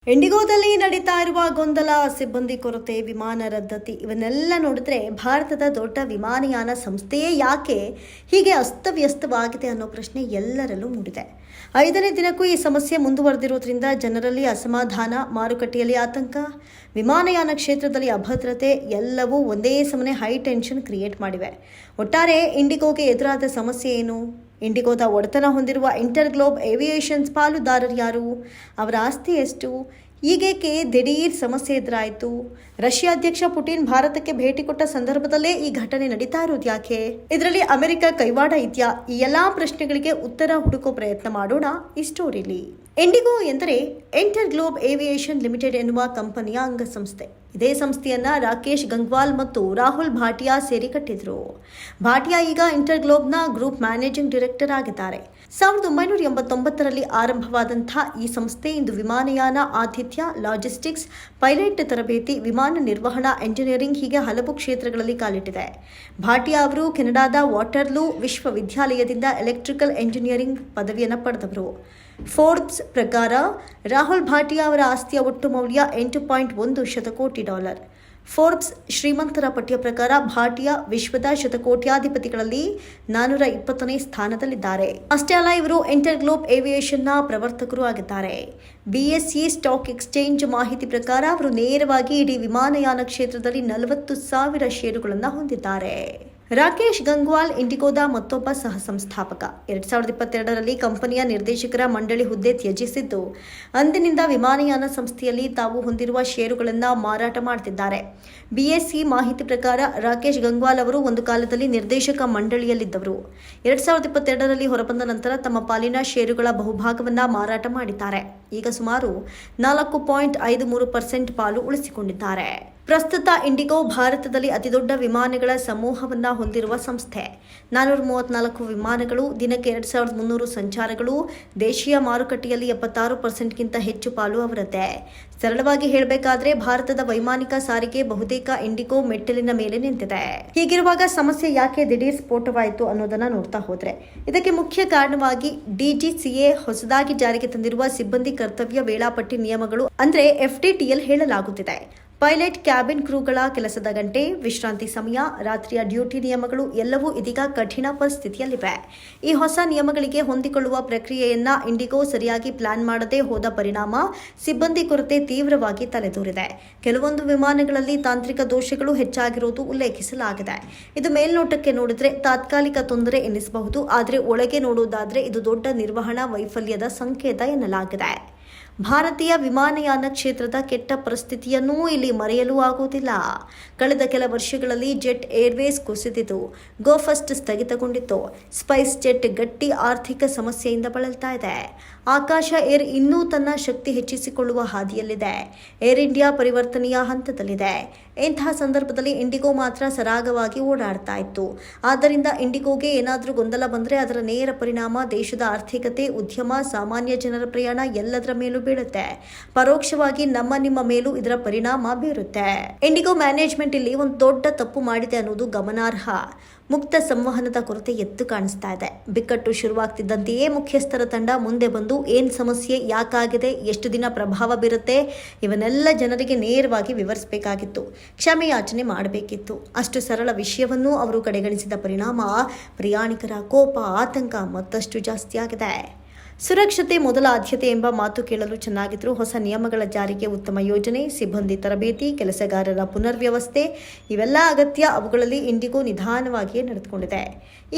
ಇಂಡಿಗೋದಲ್ಲಿ ನಡೀತಾ ಇರುವ ಗೊಂದಲ, ಸಿಬ್ಬಂದಿ ಕೊರತೆ, ವಿಮಾನ ರದ್ದತಿ ಇವನ್ನೆಲ್ಲ ನೋಡಿದ್ರೆ ಭಾರತದ ದೊಡ್ಡ ವಿಮಾನಯಾನ ಸಂಸ್ಥೆಯೇ ಯಾಕೆ ಹೀಗೆ ಅಸ್ತವ್ಯಸ್ತವಾಗಿದೆ ಅನ್ನೋ ಪ್ರಶ್ನೆ ಎಲ್ಲರಲ್ಲೂ ಮೂಡಿದೆ. 5ನೇ ದಿನಕ್ಕೂ ಈ ಸಮಸ್ಯೆ ಮುಂದುವರೆದಿರೋದ್ರಿಂದ ಜನರಲ್ಲಿ ಅಸಮಾಧಾನ, ಮಾರುಕಟ್ಟೆಯಲ್ಲಿ ಆತಂಕ, ವಿಮಾನಯಾನ ಕ್ಷೇತ್ರದಲ್ಲಿ ಅಭದ್ರತೆ ಎಲ್ಲವೂ ಒಂದೇ ಸಮನೆ ಹೈ ಟೆನ್ಷನ್ ಕ್ರಿಯೇಟ್ ಮಾಡಿವೆ. ಒಟ್ಟಾರೆ ಇಂಡಿಗೋಗೆ ಎದುರಾದ ಸಮಸ್ಯೆ ಏನು? ಇಂಡಿಗೋದ ಒಡೆತನ ಹೊಂದಿರುವ ಇಂಟರ್ಗ್ಲೋಬ್ ಏವಿಯೇಷನ್ಸ್ ಪಾಲುದಾರರು ಯಾರು? ಅವರ ಆಸ್ತಿ ಎಷ್ಟು? ಈಗೇಕೆ ದಿಢೀರ್ ಸಮಸ್ಯೆ ಎದುರಾಯಿತು? ರಷ್ಯಾ ಅಧ್ಯಕ್ಷ ಪುಟಿನ್ ಭಾರತಕ್ಕೆ ಭೇಟಿ ಕೊಟ್ಟ ಸಂದರ್ಭದಲ್ಲೇ ಈ ಘಟನೆ ನಡೀತಾ ಇರೋದು ಯಾಕೆ? ಇದರಲ್ಲಿ ಅಮೆರಿಕ ಕೈವಾಡ ಇದೆಯಾ? ಈ ಎಲ್ಲಾ ಪ್ರಶ್ನೆಗಳಿಗೆ ಉತ್ತರ ಹುಡುಕೋ ಪ್ರಯತ್ನ ಮಾಡೋಣ ಈ ಸ್ಟೋರಿಲಿ. ಇಂಡಿಗೋ ಎಂದರೆ ಇಂಟರ್ಗ್ಲೋಬ್ ಏವಿಯೇಷನ್ ಲಿಮಿಟೆಡ್ ಎನ್ನುವ ಕಂಪನಿಯ ಅಂಗಸಂಸ್ಥೆ. ಇದೇ ಸಂಸ್ಥೆಯನ್ನ ರಾಕೇಶ್ ಗಂಗ್ವಾಲ್ ಮತ್ತು ರಾಹುಲ್ ಭಾಟಿಯಾ ಸೇರಿ ಕಟ್ಟಿದ್ರು. ಭಾಟಿಯಾ ಈಗ ಇಂಟರ್ಗ್ಲೋಬ್ನ ಗ್ರೂಪ್ ಮ್ಯಾನೇಜಿಂಗ್ ಡೈರೆಕ್ಟರ್ ಆಗಿದ್ದಾರೆ. 1989ರಲ್ಲಿ ಆರಂಭವಾದಂತಹ ಈ ಸಂಸ್ಥೆ ಇಂದು ವಿಮಾನಯಾನ, ಆತಿಥ್ಯ, ಲಾಜಿಸ್ಟಿಕ್ಸ್, ಪೈಲಟ್ ತರಬೇತಿ, ವಿಮಾನ ನಿರ್ವಹಣಾ ಎಂಜಿನಿಯರಿಂಗ್ ಹೀಗೆ ಹಲವು ಕ್ಷೇತ್ರಗಳಲ್ಲಿ ಕಾಲಿಟ್ಟಿದೆ. ಭಾಟಿಯಾ ಅವರು ಕೆನಡಾದ ವಾಟರ್ಲೂ ವಿಶ್ವವಿದ್ಯಾಲಯದಿಂದ ಎಲೆಕ್ಟ್ರಿಕಲ್ ಎಂಜಿನಿಯರಿಂಗ್ ಪದವಿಯನ್ನು ಪಡೆದವರು. ಫೋರ್ಬ್ಸ್ ಪ್ರಕಾರ ರಾಹುಲ್ ಭಾಟಿಯಾ ಅವರ ಆಸ್ತಿಯ ಒಟ್ಟು ಮೌಲ್ಯ $8.1 ಶತಕೋಟಿ. ಫೋರ್ಬ್ಸ್ ಶ್ರೀಮಂತರ ಪಟ್ಟಿಯ ಪ್ರಕಾರ ಭಾಟಿಯಾ ವಿಶ್ವದ ಶತಕೋಟ್ಯಾಧಿಪತಿಗಳಲ್ಲಿ 420ನೇ ಸ್ಥಾನದಲ್ಲಿದ್ದಾರೆ. ಅಷ್ಟೇ ಅಲ್ಲ, ಇವರು ಇಂಟರ್ಗ್ಲೋಬ್ ಏವಿಯೇಷನ್ನ ಪ್ರವರ್ತಕರು ಆಗಿದ್ದಾರೆ. BSE ಸ್ಟಾಕ್ ಎಕ್ಸ್ಚೇಂಜ್ ಮಾಹಿತಿ ಪ್ರಕಾರ ಅವರು ನೇರವಾಗಿ ಇಡೀ ವಿಮಾನಯಾನ ಕ್ಷೇತ್ರದಲ್ಲಿ 40,000 ಷೇರುಗಳನ್ನು ಹೊಂದಿದ್ದಾರೆ. ರಾಕೇಶ್ ಗಂಗ್ವಾಲ್ ಇಂಡಿಗೋದ ಮತ್ತೊಬ್ಬ ಸಹ ಸಂಸ್ಥಾಪಕ. 2022ರಲ್ಲಿ ಕಂಪನಿಯ ನಿರ್ದೇಶಕರ ಮಂಡಳಿ ಹುದ್ದೆ ತ್ಯಜಿಸಿದ್ದು, ಅಂದಿನಿಂದ ವಿಮಾನಯಾನ ಸಂಸ್ಥೆಯಲ್ಲಿ ತಾವು ಹೊಂದಿರುವ ಷೇರುಗಳನ್ನು ಮಾರಾಟ ಮಾಡುತ್ತಿದ್ದಾರೆ. BSE ಮಾಹಿತಿ ಪ್ರಕಾರ ರಾಕೇಶ್ ಗಂಗ್ವಾಲ್ ಅವರು ಒಂದು ಕಾಲದಲ್ಲಿ ನಿರ್ದೇಶಕ ಮಂಡಳಿಯಲ್ಲಿದ್ದವರು. 2022ರಲ್ಲಿ ಹೊರಬಂದ ನಂತರ ತಮ್ಮ ಪಾಲಿನ ಷೇರುಗಳ ಬಹುಭಾಗವನ್ನು ಮಾರಾಟ ಮಾಡಿದ್ದಾರೆ. ಈಗ ಸುಮಾರು 4.53% ಪಾಲು ಉಳಿಸಿಕೊಂಡಿದ್ದಾರೆ. ಪ್ರಸ್ತುತ ಇಂಡಿಗೋ ಭಾರತದಲ್ಲಿ ಅತಿದೊಡ್ಡ ವಿಮಾನಗಳ ಸಮೂಹವನ್ನ ಹೊಂದಿರುವ ಸಂಸ್ಥೆ. 434 ವಿಮಾನಗಳು, ದಿನಕ್ಕೆ 2300 ಸಂಚಾರಗಳು, ದೇಶೀಯ ಮಾರುಕಟ್ಟೆಯಲ್ಲಿ 76%ಗಿಂತ ಹೆಚ್ಚು ಪಾಲು ಅವರದ್ದೇ. ಸರಳವಾಗಿ ಹೇಳಬೇಕಾದ್ರೆ ಭಾರತದ ವೈಮಾನಿಕ ಸಾರಿಗೆ ಬಹುತೇಕ ಇಂಡಿಗೋ ಮೆಟ್ಟಿಲಿನ ಮೇಲೆ ನಿಂತಿದೆ. ಹೀಗಿರುವಾಗ ಸಮಸ್ಯೆ ಯಾಕೆ ದಿಢೀರ್ ಸ್ಫೋಟವಾಯಿತು ಅನ್ನೋದನ್ನ ನೋಡ್ತಾ ಹೋದ್ರೆ, ಇದಕ್ಕೆ ಮುಖ್ಯ ಕಾರಣವಾಗಿ DGCA ಹೊಸದಾಗಿ ಜಾರಿಗೆ ತಂದಿರುವ ಸಿಬ್ಬಂದಿ ಕರ್ತವ್ಯ ವೇಳಾಪಟ್ಟಿ ನಿಯಮಗಳು ಅಂದ್ರೆ FTTL ಹೇಳಲಾಗುತ್ತಿದೆ. ಪೈಲಟ್, ಕ್ಯಾಬಿನ್ ಕ್ರೂಗಳ ಕೆಲಸದ ಗಂಟೆ, ವಿಶ್ರಾಂತಿ ಸಮಯ, ರಾತ್ರಿಯ ಡ್ಯೂಟಿ ನಿಯಮಗಳು ಎಲ್ಲವೂ ಇದೀಗ ಕಠಿಣ ಪರಿಸ್ಥಿತಿಯಲ್ಲಿವೆ. ಈ ಹೊಸ ನಿಯಮಗಳಿಗೆ ಹೊಂದಿಕೊಳ್ಳುವ ಪ್ರಕ್ರಿಯೆಯನ್ನ ಇಂಡಿಗೋ ಸರಿಯಾಗಿ ಪ್ಲಾನ್ ಮಾಡದೆ ಹೋದ ಪರಿಣಾಮ ಸಿಬ್ಬಂದಿ ಕೊರತೆ ತೀವ್ರವಾಗಿ ತಲೆದೋರಿದೆ. ಕೆಲವೊಂದು ವಿಮಾನಗಳಲ್ಲಿ ತಾಂತ್ರಿಕ ದೋಷಗಳು ಹೆಚ್ಚಾಗಿರುವುದು ಉಲ್ಲೇಖಿಸಲಾಗಿದೆ. ಇದು ಮೇಲ್ನೋಟಕ್ಕೆ ನೋಡಿದ್ರೆ ತಾತ್ಕಾಲಿಕ ತೊಂದರೆ ಎನ್ನಿಸಬಹುದು, ಆದರೆ ಒಳಗೆ ನೋಡುವುದಾದ್ರೆ ಇದು ದೊಡ್ಡ ನಿರ್ವಹಣಾ ವೈಫಲ್ಯದ ಸಂಕೇತ ಎನ್ನಲಾಗಿದೆ. ಭಾರತೀಯ ವಿಮಾನಯಾನ ಕ್ಷೇತ್ರದ ಕೆಟ್ಟ ಪರಿಸ್ಥಿತಿಯನ್ನೂ ಇಲ್ಲಿ ಮರೆಯಲು ಆಗುವುದಿಲ್ಲ. ಕಳೆದ ಕೆಲ ವರ್ಷಗಳಲ್ಲಿ ಜೆಟ್ ಏರ್ವೇಸ್ ಕುಸಿದಿತು, ಗೋ ಫಸ್ಟ್ ಸ್ಥಗಿತಗೊಂಡಿತ್ತು, ಸ್ಪೈಸ್ ಜೆಟ್ ಗಟ್ಟಿ ಆರ್ಥಿಕ ಸಮಸ್ಯೆಯಿಂದ ಬಳಲ್ತಾ ಇದೆ. ಆಕಾಶ ಏರ್ ಇನ್ನೂ ತನ್ನ ಶಕ್ತಿ ಹೆಚ್ಚಿಸಿಕೊಳ್ಳುವ ಹಾದಿಯಲ್ಲಿದೆ. ಏರ್ ಇಂಡಿಯಾ ಪರಿವರ್ತನೆಯ ಹಂತದಲ್ಲಿದೆ. ಇಂತಹ ಸಂದರ್ಭದಲ್ಲಿ ಇಂಡಿಗೋ ಮಾತ್ರ ಸರಾಗವಾಗಿ ಓಡಾಡ್ತಾ ಇತ್ತು. ಆದ್ದರಿಂದ ಇಂಡಿಗೋಗೆ ಏನಾದರೂ ಗೊಂದಲ ಬಂದರೆ ಅದರ ನೇರ ಪರಿಣಾಮ ದೇಶದ ಆರ್ಥಿಕತೆ, ಉದ್ಯಮ, ಸಾಮಾನ್ಯ ಜನರ ಪ್ರಯಾಣ ಎಲ್ಲದರ ಮೇಲೂ ಬೀಳುತ್ತೆ. ಪರೋಕ್ಷವಾಗಿ ನಿಮ್ಮ ಮೇಲೂ ಇದರ ಪರಿಣಾಮ ಬೀರುತ್ತೆ. ಇಂಡಿಗೋ ಮ್ಯಾನೇಜ್ಮೆಂಟ್ ಇಲ್ಲಿ ಒಂದು ದೊಡ್ಡ ತಪ್ಪು ಮಾಡಿದೆ ಅನ್ನೋದು ಗಮನಾರ್ಹ. ಮುಕ್ತ ಸಂವಹನದ ಕೊರತೆ ಎದ್ದು ಕಾಣಿಸ್ತಾ ಇದೆ. ಬಿಕ್ಕಟ್ಟು ಶುರುವಾಗ್ತಿದ್ದಂತೆಯೇ ಮುಖ್ಯಸ್ಥರ ತಂಡ ಮುಂದೆ ಬಂದು ಏನ್ ಸಮಸ್ಯೆ, ಯಾಕಾಗಿದೆ, ಎಷ್ಟು ದಿನ ಪ್ರಭಾವ ಬೀರುತ್ತೆ ಇವನ್ನೆಲ್ಲ ಜನರಿಗೆ ನೇರವಾಗಿ ವಿವರಿಸಬೇಕಾಗಿತ್ತು, ಕ್ಷಮೆಯಾಚನೆ ಮಾಡಬೇಕಿತ್ತು. ಅಷ್ಟು ಸರಳ ವಿಷಯವನ್ನೂ ಅವರು ಕಡೆಗಣಿಸಿದ ಪರಿಣಾಮ ಪ್ರಯಾಣಿಕರ ಕೋಪ, ಆತಂಕ ಮತ್ತಷ್ಟು ಜಾಸ್ತಿ ಆಗಿದೆ. ಸುರಕ್ಷತೆ ಮೊದಲ ಆದ್ಯತೆ ಎಂಬ ಮಾತು ಕೇಳಲು ಚೆನ್ನಾಗಿದ್ರು ಹೊಸ ನಿಯಮಗಳ ಜಾರಿಗೆ ಉತ್ತಮ ಯೋಜನೆ, ಸಿಬ್ಬಂದಿ ತರಬೇತಿ, ಕೆಲಸಗಾರರ ಪುನರ್ವ್ಯವಸ್ಥೆ ಇವೆಲ್ಲ ಅಗತ್ಯ. ಅವುಗಳಲ್ಲಿ ಇಂಡಿಗೋ ನಿಧಾನವಾಗಿಯೇ ನಡೆದುಕೊಂಡಿದೆ.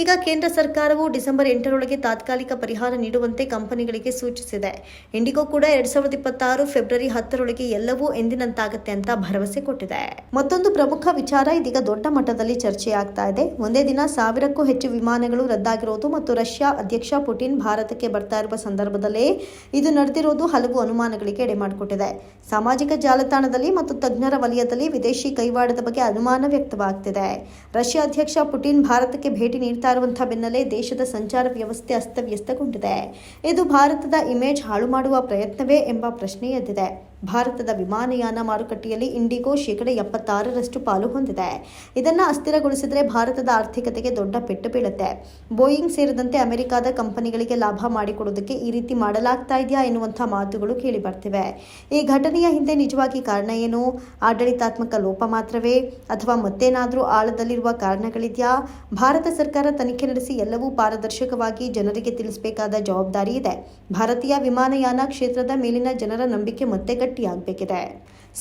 ಈಗ ಕೇಂದ್ರ ಸರ್ಕಾರವು ಡಿಸೆಂಬರ್ 8ರೊಳಗೆ ತಾತ್ಕಾಲಿಕ ಪರಿಹಾರ ನೀಡುವಂತೆ ಕಂಪನಿಗಳಿಗೆ ಸೂಚಿಸಿದೆ. ಇಂಡಿಗೋ ಕೂಡ 2026 ಫೆಬ್ರವರಿ 10ರೊಳಗೆ ಎಲ್ಲವೂ ಎಂದಿನಂತಾಗತ್ತೆ ಅಂತ ಭರವಸೆ ಕೊಟ್ಟಿದೆ. ಮತ್ತೊಂದು ಪ್ರಮುಖ ವಿಚಾರ ಇದೀಗ ದೊಡ್ಡ ಮಟ್ಟದಲ್ಲಿ ಚರ್ಚೆಯಾಗ್ತಾ ಇದೆ. ಒಂದೇ ದಿನ 1000ಕ್ಕೂ ಹೆಚ್ಚು ವಿಮಾನಗಳು ರದ್ದಾಗಿರೋದು ಮತ್ತು ರಷ್ಯಾ ಅಧ್ಯಕ್ಷ ಪುಟಿನ್ ಭಾರತಕ್ಕೆ ಬರ್ತಾ ಇರುವ ಸಂದರ್ಭದಲ್ಲೇ ಇದು ನಡೆದಿರೋದು ಹಲವು ಅನುಮಾನಗಳಿಗೆ ಎಡೆಮಾಡಿಕೊಟ್ಟಿದೆ. ಸಾಮಾಜಿಕ ಜಾಲತಾಣದಲ್ಲಿ ಮತ್ತು ತಜ್ಞರ ವಲಯದಲ್ಲಿ ವಿದೇಶಿ ಕೈವಾಡದ ಬಗ್ಗೆ ಅನುಮಾನ ವ್ಯಕ್ತವಾಗ್ತಿದೆ. ರಷ್ಯಾ ಅಧ್ಯಕ್ಷ ಪುಟಿನ್ ಭಾರತಕ್ಕೆ ಭೇಟಿ ನೀಡ್ತಾ ಇರುವಂತಹ ಬೆನ್ನಲ್ಲೇ ದೇಶದ ಸಂಚಾರ ವ್ಯವಸ್ಥೆ ಅಸ್ತವ್ಯಸ್ತಗೊಂಡಿದೆ. ಇದು ಭಾರತದ ಇಮೇಜ್ ಹಾಳು ಮಾಡುವ ಪ್ರಯತ್ನವೇ ಎಂಬ ಪ್ರಶ್ನೆ ಎದ್ದಿದೆ. ಭಾರತದ ವಿಮಾನಯಾನ ಮಾರುಕಟ್ಟೆಯಲ್ಲಿ ಇಂಡಿಗೋ 76% ಪಾಲು ಹೊಂದಿದೆ. ಇದನ್ನು ಅಸ್ಥಿರಗೊಳಿಸಿದರೆ ಭಾರತದ ಆರ್ಥಿಕತೆಗೆ ದೊಡ್ಡ ಪೆಟ್ಟು ಬೀಳುತ್ತೆ. ಬೋಯಿಂಗ್ ಸೇರಿದಂತೆ ಅಮೆರಿಕದ ಕಂಪನಿಗಳಿಗೆ ಲಾಭ ಮಾಡಿಕೊಡೋದಕ್ಕೆ ಈ ರೀತಿ ಮಾಡಲಾಗ್ತಾ ಇದೆಯಾ ಎನ್ನುವಂಥ ಮಾತುಗಳು ಕೇಳಿ ಬರ್ತಿವೆ. ಈ ಘಟನೆಯ ಹಿಂದೆ ನಿಜವಾಗಿ ಕಾರಣ ಏನು? ಆಡಳಿತಾತ್ಮಕ ಲೋಪ ಮಾತ್ರವೇ ಅಥವಾ ಮತ್ತೇನಾದರೂ ಆಳದಲ್ಲಿರುವ ಕಾರಣಗಳಿದೆಯಾ? ಭಾರತ ಸರ್ಕಾರ ತನಿಖೆ ನಡೆಸಿ ಎಲ್ಲವೂ ಪಾರದರ್ಶಕವಾಗಿ ಜನರಿಗೆ ತಿಳಿಸಬೇಕಾದ ಜವಾಬ್ದಾರಿ ಇದೆ. ಭಾರತೀಯ ವಿಮಾನಯಾನ ಕ್ಷೇತ್ರದ ಮೇಲಿನ ಜನರ ನಂಬಿಕೆ ಮತ್ತೆ ಗಟ್ಟಿಯಾಗಬೇಕಿದೆ.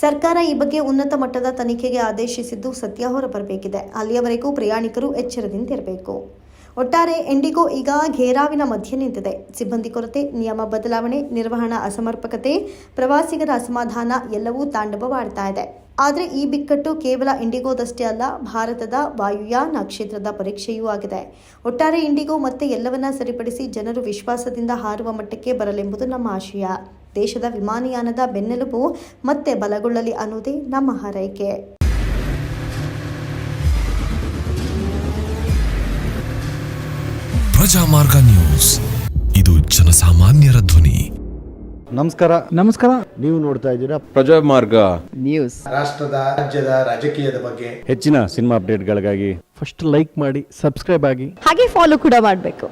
ಸರ್ಕಾರ ಈ ಬಗ್ಗೆ ಉನ್ನತ ಮಟ್ಟದ ತನಿಖೆಗೆ ಆದೇಶಿಸಿದ್ದು ಸತ್ಯ ಹೊರಬರಬೇಕಿದೆ. ಅಲ್ಲಿಯವರೆಗೂ ಪ್ರಯಾಣಿಕರು ಎಚ್ಚರದಿಂದಿರಬೇಕು. ಒಟ್ಟಾರೆ ಇಂಡಿಗೋ ಈಗ ಘೇರಾವಿನ ಮಧ್ಯೆ ನಿಂತಿದೆ. ಸಿಬ್ಬಂದಿ ಕೊರತೆ, ನಿಯಮ ಬದಲಾವಣೆ, ನಿರ್ವಹಣಾ ಅಸಮರ್ಪಕತೆ, ಪ್ರವಾಸಿಗರ ಅಸಮಾಧಾನ ಎಲ್ಲವೂ ತಾಂಡವವಾಡ್ತಾ ಇದೆ. ಆದರೆ ಈ ಬಿಕ್ಕಟ್ಟು ಕೇವಲ ಇಂಡಿಗೋದಷ್ಟೇ ಅಲ್ಲ, ಭಾರತದ ವಾಯುಯಾನ ಕ್ಷೇತ್ರದ ಪರೀಕ್ಷೆಯೂ ಆಗಿದೆ. ಒಟ್ಟಾರೆ ಇಂಡಿಗೋ ಮತ್ತೆ ಎಲ್ಲವನ್ನ ಸರಿಪಡಿಸಿ ಜನರು ವಿಶ್ವಾಸದಿಂದ ಹಾರುವ ಮಟ್ಟಕ್ಕೆ ಬರಲೆಂಬುದು ನಮ್ಮ ಆಶಯ. ದೇಶದ ವಿಮಾನಯಾನದ ಬೆನ್ನೆಲುಬು ಮತ್ತೆ ಬಲಗೊಳ್ಳಲಿ ಅನ್ನೋದೇ ನಮ್ಮ ಹಾರೈಕೆ. ಪ್ರಜಾಮಾರ್ಗ ನ್ಯೂಸ್, ಇದು ಜನಸಾಮಾನ್ಯರ ಧ್ವನಿ. ನಮಸ್ಕಾರ. ನೀವು ನೋಡ್ತಾ ಇದ್ದೀರಾ ಪ್ರಜಾಮಾರ್ಗ ನ್ಯೂಸ್. ರಾಷ್ಟ್ರದ ರಾಜ್ಯದ ರಾಜಕೀಯದ ಬಗ್ಗೆ ಹೆಚ್ಚಿನ ಸಿನಿಮಾ ಅಪ್ಡೇಟ್ಗಳಿಗಾಗಿ ಫಸ್ಟ್ ಲೈಕ್ ಮಾಡಿ, ಸಬ್ಸ್ಕ್ರೈಬ್ ಆಗಿ, ಹಾಗೆ ಫಾಲೋ ಕೂಡ ಮಾಡಬೇಕು.